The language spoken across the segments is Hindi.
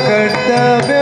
कर्तव्य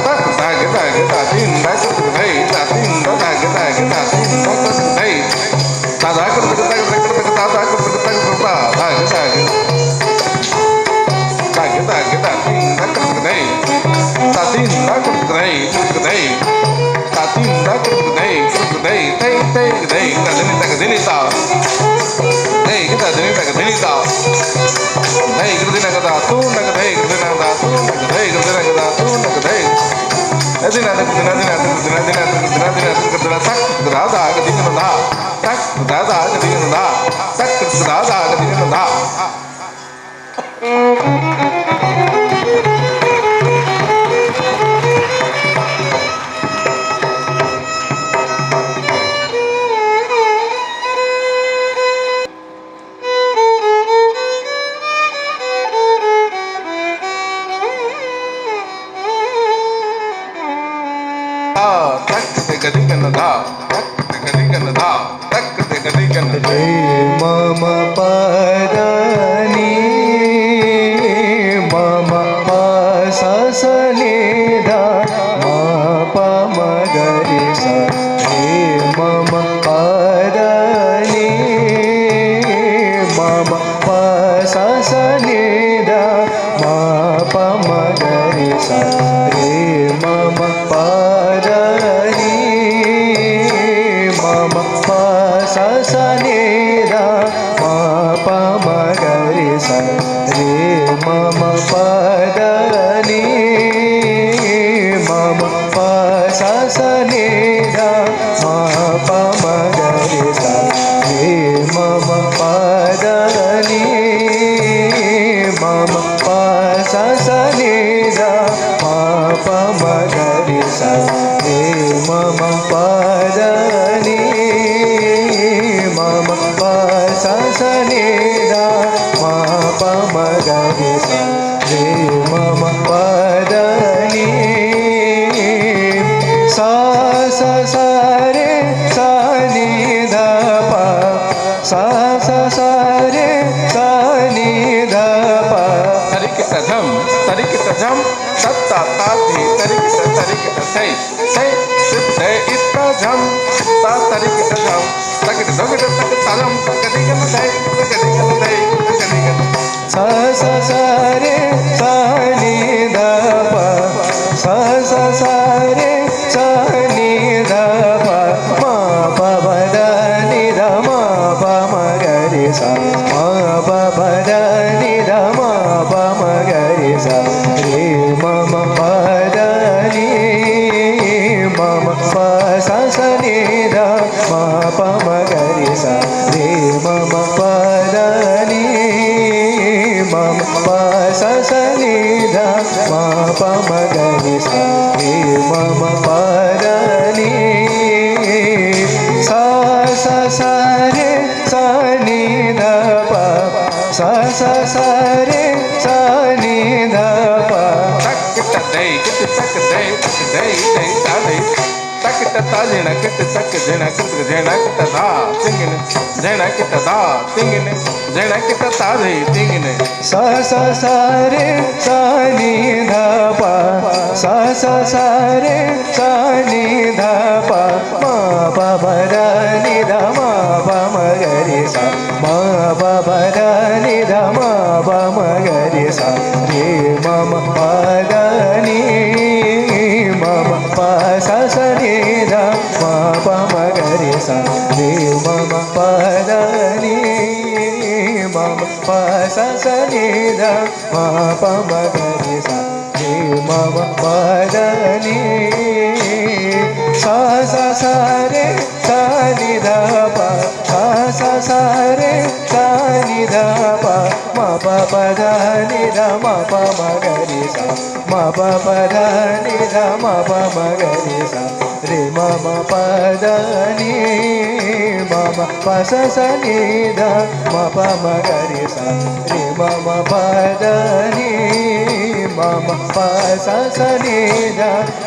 tak ta ge ta tin da ka ta dai ta tin da ta ge ta tin da ka ta dai ta da ka ta ta ta ta ta ta ta ka ta ta ta ge ta ge ta ge ta tin da ka ta dai ta tin da ka ta dai ta dai ta tin da ka ta dai ta dai tai tai dai ta dai ta dai kita dini tak dini tak dai kita dini kata tu nak dai kita dini kata tu nak dai kita dini kata tu nak dai nanti nanti kita nanti nanti kita nanti nanti kita nanti nanti kita tak kita ada kita dini nanda tak kita ada kita dini nanda tak kita ada kita dini nanda रे मम पदनी मम ससने धा म प म ग रे सा रे मम पदनी मम ससने धा म प म ग रे सा रे मम पदनी मम ससने धा म प म ग रे सा रे मम पदनी मम ससने धा म प म ग रे सा रे मम पदनी मम ससने धा म प म ग रे सा रे मम पदनी मम ससने धा म प म ग रे सा रे मम पदनी सा सा सा रे सा नि ध प सा सा सा रे सा नि ध प tarik kita jam tat ta ta di tarik kita tai tai tai ita jam ta tarik kita jam tak kita dog kita tak taram tak kadi kan tai kadi kan सा सा सा रे सा नि ध प सा सा सा रे सा नि ध प म प प द नि ध म प म ग रे सा म प प द नि ध म प म ग रे सा रे मम पद नि मम प सा सा नि ध म प म ग रे सा रे मम पद नि मम प ससने ध म प म ग रे सा रे मम पदनी सा सा सा रे सा नि ध प सा सा सा रे सा नि ध प tak kita dai ta dai tak kita ta jena kita tak jena kita da tingin jena kita da tingin jena kita ta dai tingin सा सा सा रे सा नि ध प सा सा सा रे सा नि ध प म प प द नि ध म प म ग रे सा म प प द नि ध म प म ग रे सा रे मम पद नि मम प स स नि ध म प म ग रे सा रे मम पद नि मम प स स नि ध म प म ग रे सा रे मम पद नि सा सा सा रे सा नि ध प सा सा सा रे सा नि ध प म प प ध नि ध म प म ग रे सा म प प ध नि ध म प म ग रे सा रे मम पद नि मम प स स नि ध म प म ग रे सा रे मम पद नि मम प स स नि ध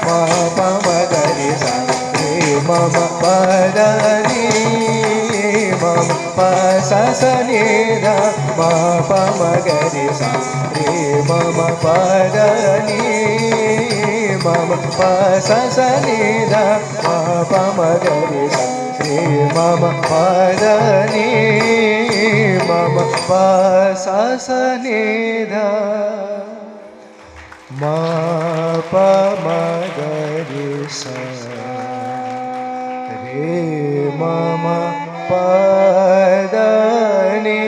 म प म ग रे सा रे मम पद नि मम प स स नि ध म प म ग रे सा रे मम पद नि मम प स स नि ध म प म ग रे सा रे मम प द नि मम प स स नि ध म प म ग रे सा रे मम प द नि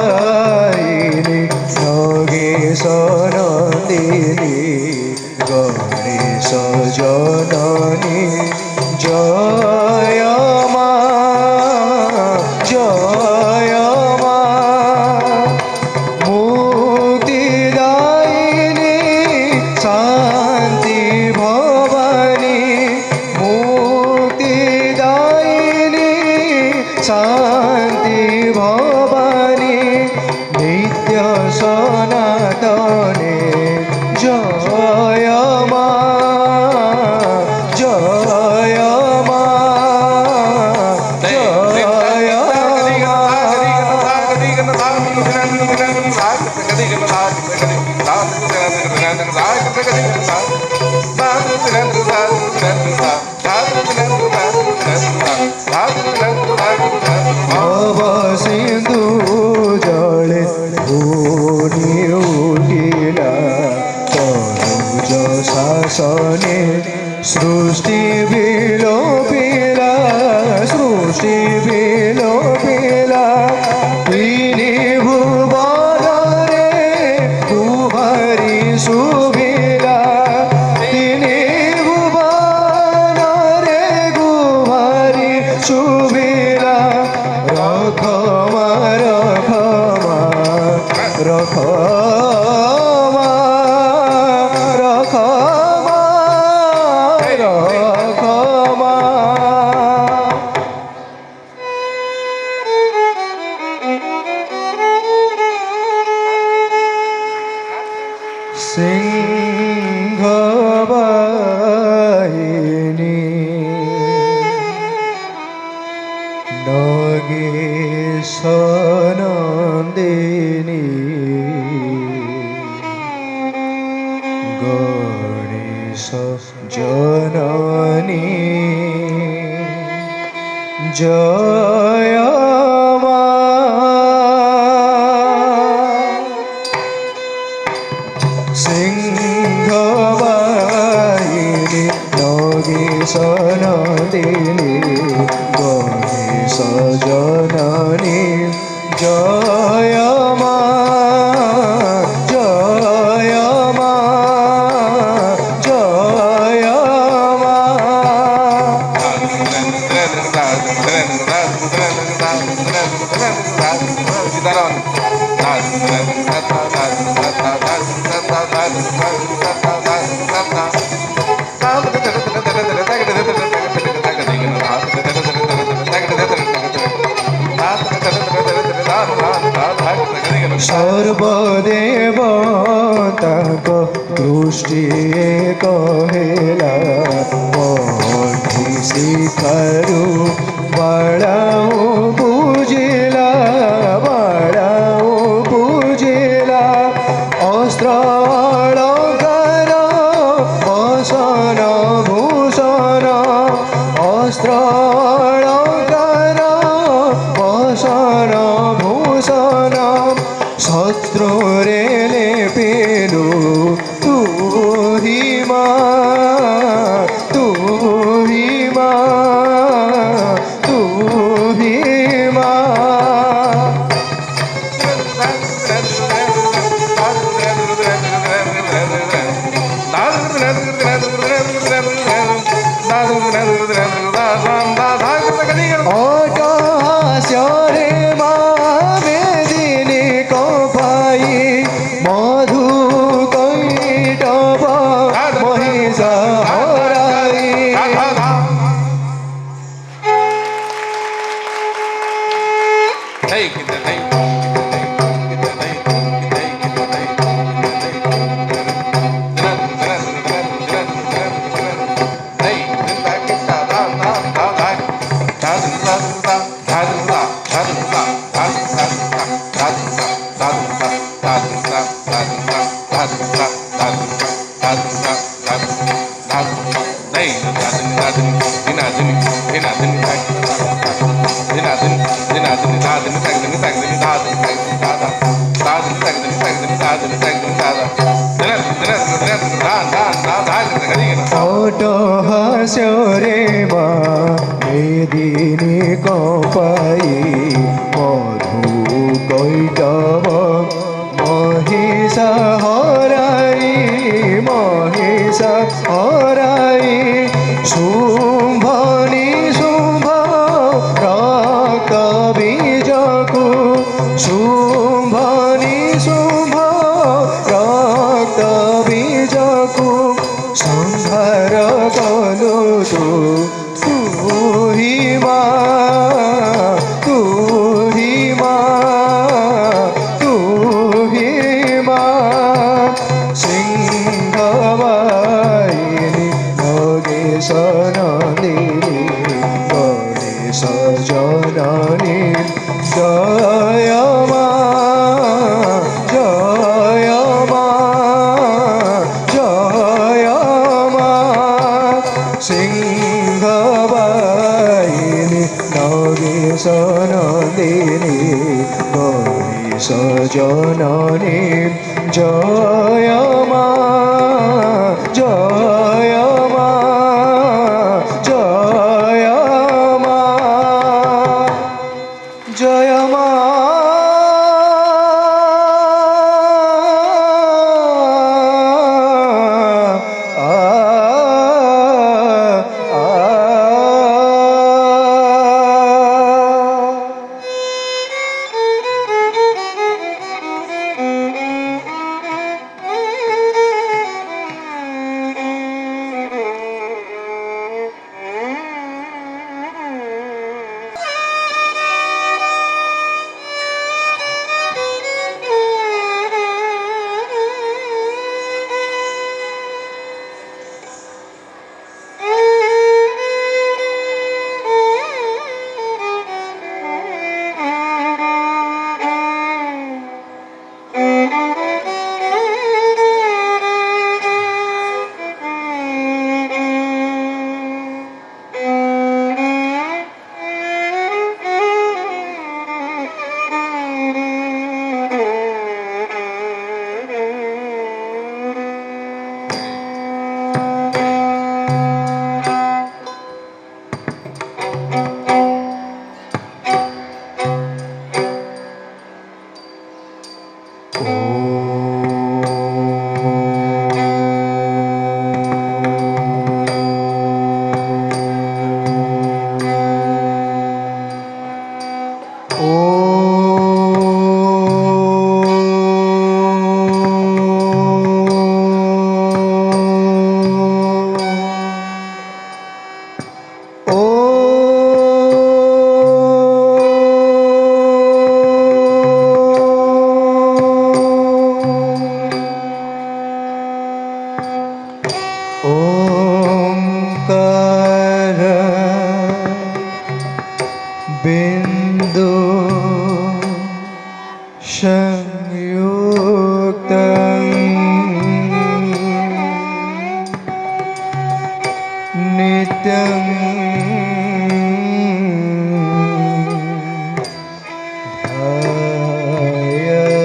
सिंहवाहिनी योगेश नंदिनी गणेश जननी जय मा जय मा मुक्तिदायिनी शांति भवानी मुक्तिदायिनी शांति भवानी नित्य सनातने जय मा जय मा भव सिंधु जले भूमि उठिला तनुज शासने सृष्टि विलोपिला सृष्टि विलोपिला तिनि भुवन रे कुमारी सुभिला तिनि भुवन रे कुमारी सुभिला रखमा रखमा रखमा रखमा रखमा सिंहवाहिनी नगेश नंदिनी गणेश जननी जय मा सिंहवाहिनी नगेश नंदिनी गणेश जननी जय मा जय मा जय मा सर्वदेव तक दृष्टि कहेला पठी शिखरु बड़ाऊ पूजिला बड़ाऊ पूजिला अस्त्र अलंकार वसन भूषण अस्त्र अलंकार वसन भूषण शत्रुरे लेपिलु तू ही माँ, तू ही माँ। ओटो हास्यो रे माँ मेदिनी को पाई मधु कैटब महिषा हराई। ओटो हास्यो रे माँ मेदिनी को पाई मधु कैटब महिषा हराई, महिषा हराई। शुम्भनी शुम्भ रक्त बीजकु, शुम्भनी शुम्भ रक्त बीजकु संहार कलु तू ही माँ, तू ही माँ, तू ही माँ। सिंहवाहिनी योगेश नंदिनी गणेश जननी जय माँ, जय माँ, जय माँ। सिंहवाहिनी योगेश नंदिनी गणेश जननी जय माँ, जय माँ, जय माँ, जय माँ।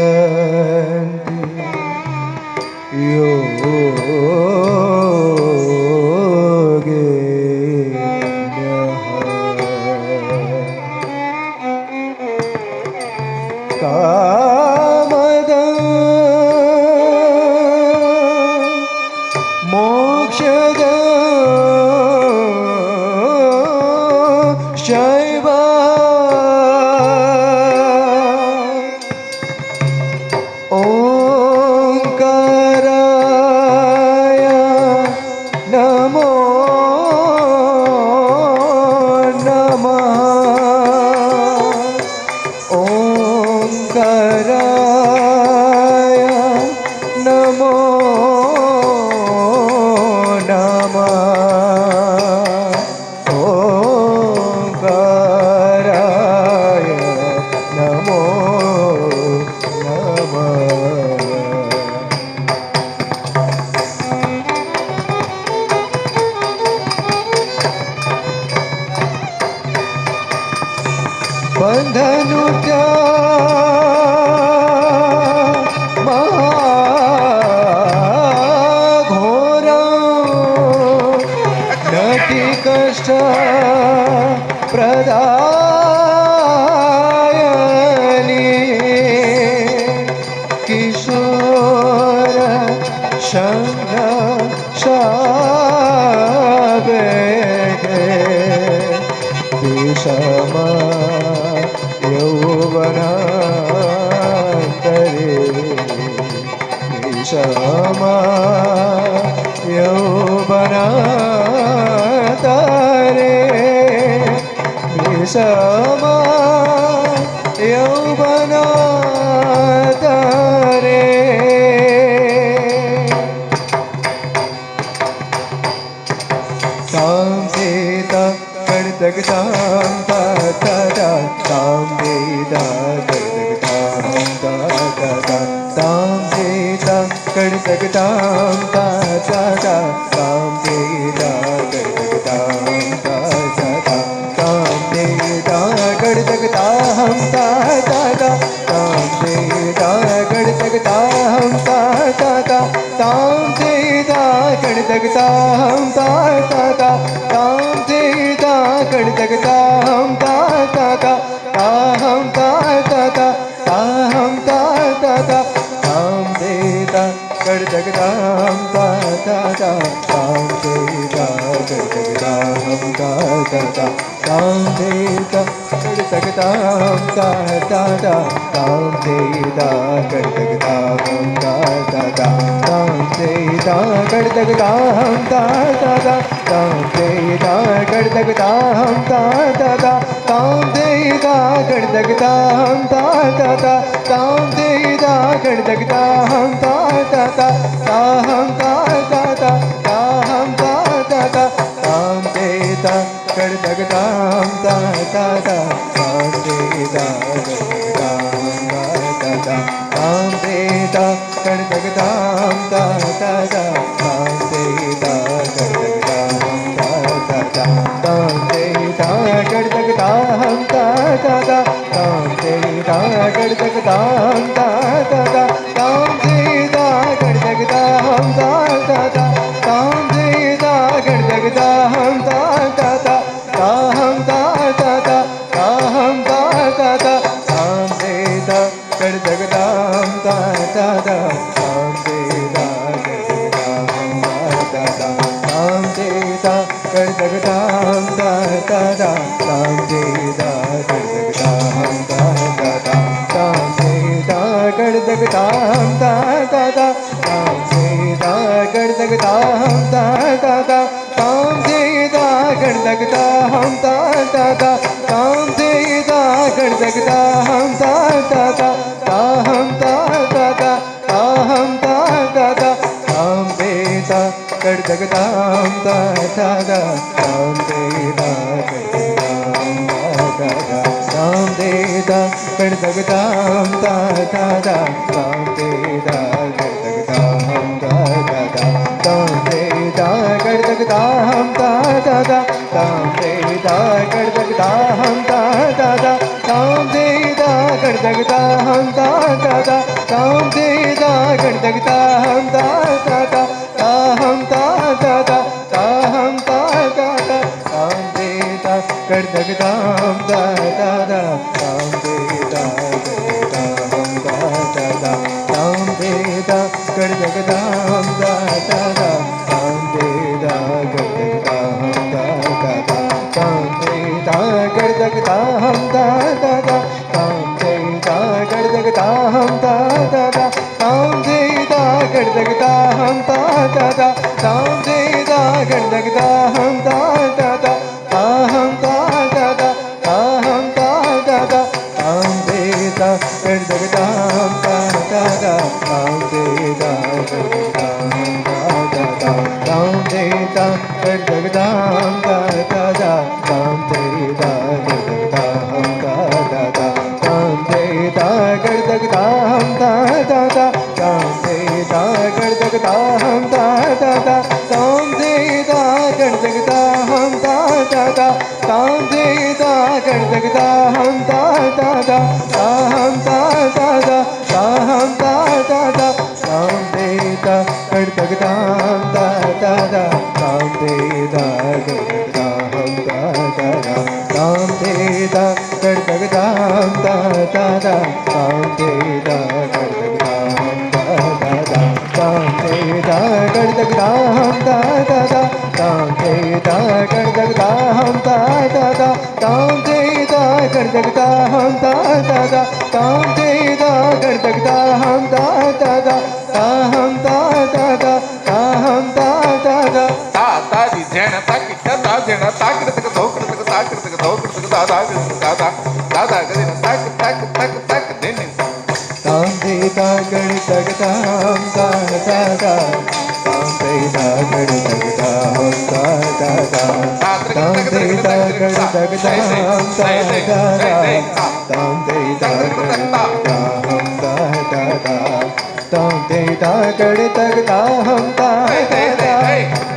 ध्यायन्ति योगिनः शाबेगे विषम यौवनान्तरे विषम यौवनान्तरे विषम यौवनान्तरे तां सीता कर्तकतां ताता तां वेदा कर्तकतां ताता तां सीता कर्तकतां ताता तां वेदा कर्तकतां ताता तां वेदा कर्तकतां ताता तां वेदा कर्तकतां ताता तां वेदा कर्तकतां ताता तां वेदा कर्तकतां ताता ताहं ताता ताहं ताता तां वेदा कर्तकतां ताता तां वेदा कर्तकतां ताता तां वेदा कर्तकतां ताता तां वेदा कर्तकतां ताता तां वेदा कर्तकतां ताता तां वेदा कर्तकतां ताता तां वेदा कर्तकतां ताता तां वेदा कर्तकतां ताता ताहं ताता ताहं ताता तां वेदा कर्तकतां ताता तां वेदा कर्तकतां ताता तां वेदा कर्तकतां ताता तां वेदा कर्तकतां ताता तां वेदा कर्तकतां ताता तां वेदा कर्तकतां ताता तां वेदा कर्तकतां ताता तां वेदा कर्तकतां ताता ताहं ताता ताहं ताता तां वेदा कर्तकतां ताता तां वेदा कर्तकतां ताता तां वेदा कर्तकतां ताता तां वेदा कर्तकतां ताता तां वेदा कर्तकतां ताता तां वेदा कर्तकतां ताता तां वेदा कर्तकतां ताता तां वेदा कर्तकतां ताता ताहं ताता ताहं ताता तां वेदा कर्तकतां ताता तां वेदा कर्तकतां ताता तां वेदा कर्तकतां ताता तां वेदा कर्तकतां ताता तां वेदा कर्तकतां ताता तां वेदा कर्तकतां ताता तां वेदा कर्तकतां ताता तां वेदा कर्तकतां ताता ताहं ताता ताहं ताता तां वेदा कर्तकतां ताता तां वेदा कर्तकतां ताता तां वेदा कर्तकतां ताता तां वेदा कर्तकतां ताता तां वेदा कर्तकतां ताता तां वेदा कर्तकतां ताता तां वेदा कर्तकतां ताता तां वेदा कर्तकतां ताता ताहं ताता ताहं ताता तां वेदा कर्तकतां ताता तां वेदा कर्तकतां ताता तां वेदा कर्तकतां ताता तां वेदा कर्तकतां ताता तां वेदा कर्तकतां ताता तां वेदा कर्तकतां ताता तां वेदा कर्तकतां ताता तां वेदा कर्तकतां ताता ताहं ताता ताहं ताता तां वेदा कर्तकतां ताता तां वेदा कर्तकतां ताता तां वेदा कर्तकतां ताता तां वेदा कर्तकतां ताता तां वेदा तग ताम ता ता ता ताम ते ता गण तग ताम ता ता ता ताम ते ता गण तग ताम ता ता ता ताम ते ता गण तग ताम ता ता ता ताम ता ता ता ताम ता ता ता ता ता दी झेण ता किट्टा ता झेण ता कृतक धो कृतक ता कृतक धो कृतक दा दा दा दा दा दा गदी तक तक तक तक दिन ताम ते ता गण तग ताम ता ता ता ताम ते ता गण तग ताम ता ता ता ताम ते ता गण तग ताम ता ता ता ताम ते ता गण तग ताम ता ता ता ताम ते ता गण तग ताम ता ता ता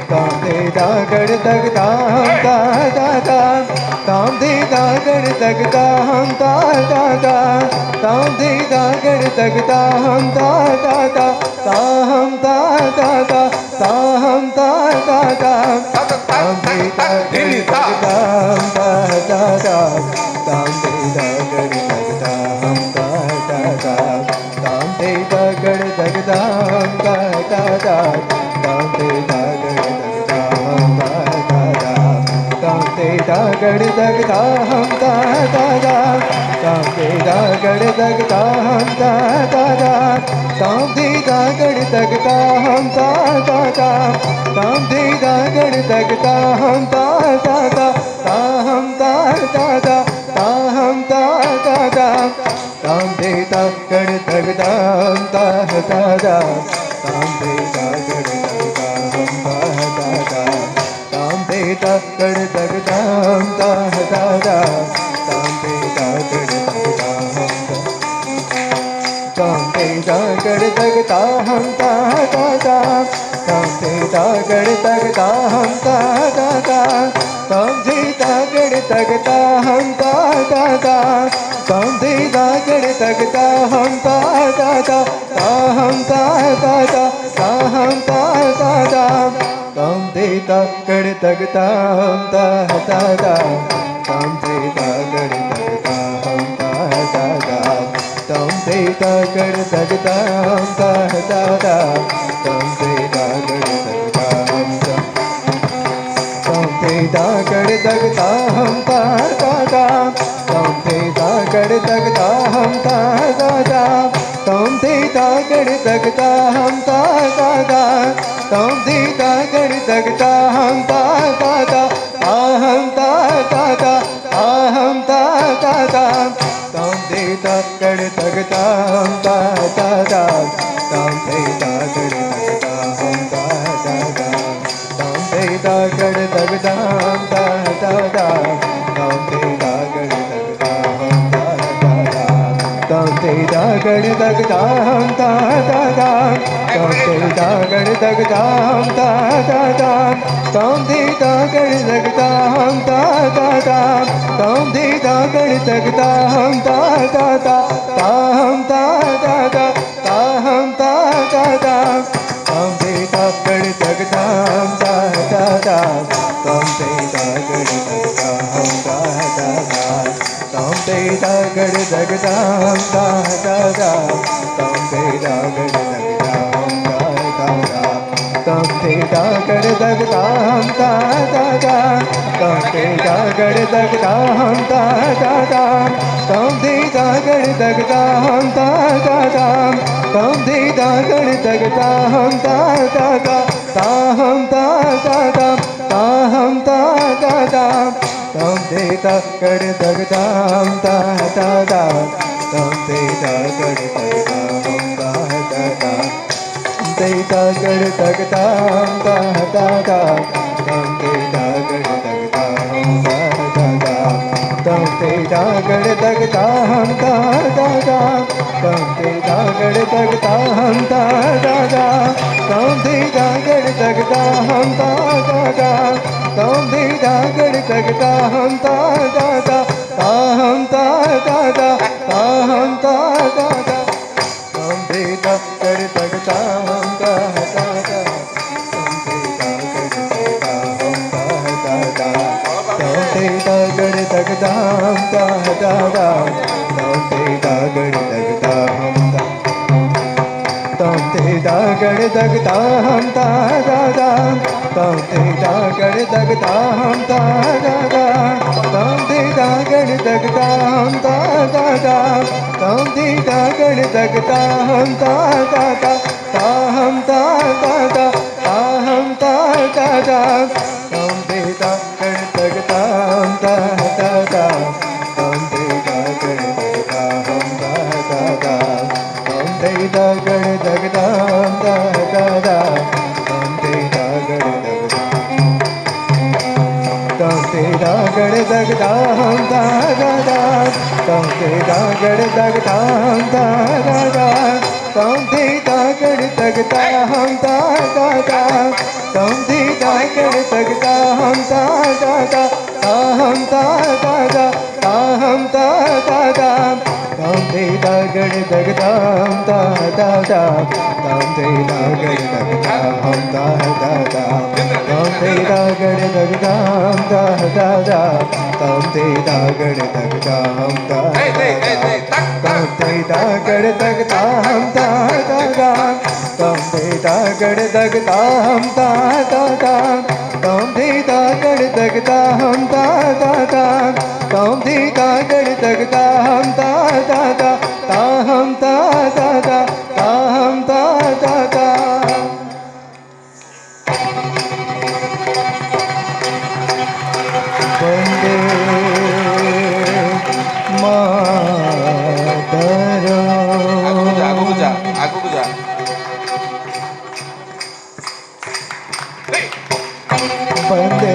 ताम ते ता गण तग ताम ता ता ता ताम ते ता गण तग ताम ता ता ता ताम ते ता गण तग ताम ता ता ता ताम ता ता ता ताम ता ता ता ताम ते ता गण तग ताम ता ता ता ताम ते ता गण तग ताम ता ता ता ताम ते ता गण तग ताम ता ता ता ताम ते ता गण तग ताम ता ता ता ताम ते ता गण तग ताम ता ता ता ताम ते ता गण तग ताम ता ता ता ताम ते ता गण तग ताम ता ता ता ताम ते ता गण तग ताम ता ता ता ताम ता ता ता ताम ता ता ता ताम ते ता गण तग ताम ता ता ता ताम ते ता गण तग ताम ता ता ता ताम ते ता गण तग ताम ता ता ता ताम ते ता गण तग ताम ता ताम ते ता गण तग ताम ता ता ता ताम ते ता गण तग ताम ता ता ता ताम ते ता गण तग ताम ता ता ता ताम ते ता गण तग ताम ता ता ता ताम ता ता ता ताम ता ता ता ताम ते ता गण तग ताम ता ता ता ताम ते ता गण तग ताम ता ता ता ताम ते ता गण तग ताम ता ता ता ताम ते ता गण तग ताम ता ताम ते ता गण तग ताम ता ता ता ताम ते ता गण तग ताम ता ता ता ताम ते ता गण तग ताम ता ता ता ताम ते ता गण तग ताम ता ता ता आहम ता ता ता आहम ता ता ता ताम ते ता गण तग ताम ता ता ता ताम ते ता गण तग ताम ता ता ता ताम ते ता गण तग ताम ता ता ता ताम ते ता गण तग ताम ता ता ता ताम ते ता गण तग ताम ता ता ता ताम ते ता गण तग ताम ता ता ता ताम ते ता गण तग ताम ता ता ता ताम ते ता गण तग ताम ता ता ता ताम ता ता ता ताम ता ता ता ताम ते ता गण तग ताम ता ता ता ताम ते ता गण तग ताम ता ता ता ताम ते ता गण तग ताम ता ता ता ताम ते ता गण तग ताम ता ता ता ताम ते ता गण तग ताम ता ता ता ताम ते ता गण तग ताम ता ता ता ताम ते ता गण तग ताम ता ता ता ताम ते ता गण तग ताम ता ता ता ताम ता ता ता ताम ता ता ता ताम ते ता गण तग ताम ता ता ता ताम ते ता गण तग ताम ता ता ता ते ता गण तग ताम ता ता ता ताम ते ता गण तग ताम ता ता ता ताम ते ता गण तग ताम ता ता ता ताम ते ता गण तग ताम ता ता ता ताम ते ता गण तग ताम ता ता ता ताम ते ता गण तग ताम ता ता ता ताम ता ता ता ताम ता ता ता ताम ते ता गण तग ताम ता ता ता ताम ते ता गण तग ताम ता ता ता ताम ते ता गण तग ताम ता ता ता ताम ते ता गण तग ताम ता ताम ते ते दागड दगता हम ता दादा तम ते दागड दगता हम ता दादा तम ते दागड दगता हम ता दादा तम ते दागड दगता हम ता दादा ता हम ता दादा ता हम ता दादा तम ते दागड दगता हम ता दादा तम ते दागड दगता हम ता दादा तम ते दागड दगता हम ता दादा तम ते दागड दगता तम ते दागड दगता हम ता दादा तम ते दागड दगता हम ता दादा तम ते दागड दगता हम ता दादा तम ते दागड दगता हम ता दादा हम ता दादा हम ता दादा तम ते दागड दगता हम ता दादा तम ते दागड दगता हम ता दादा तम ते दागड दगता हम ता दादा तम ते दागड दगता हम ता Hey, hey, hey, hey, tak, तम tak. ते दागड दगता हम ता दादा तम ते दागड दगता हम ता दादा तम ते दागड दगता हम ता दादा तम ते दागड दगता हम ता दादा ता हम ता दादा ता हम ता दादा वंदे Aku मातरम buja, aku buja. Hey. वंदे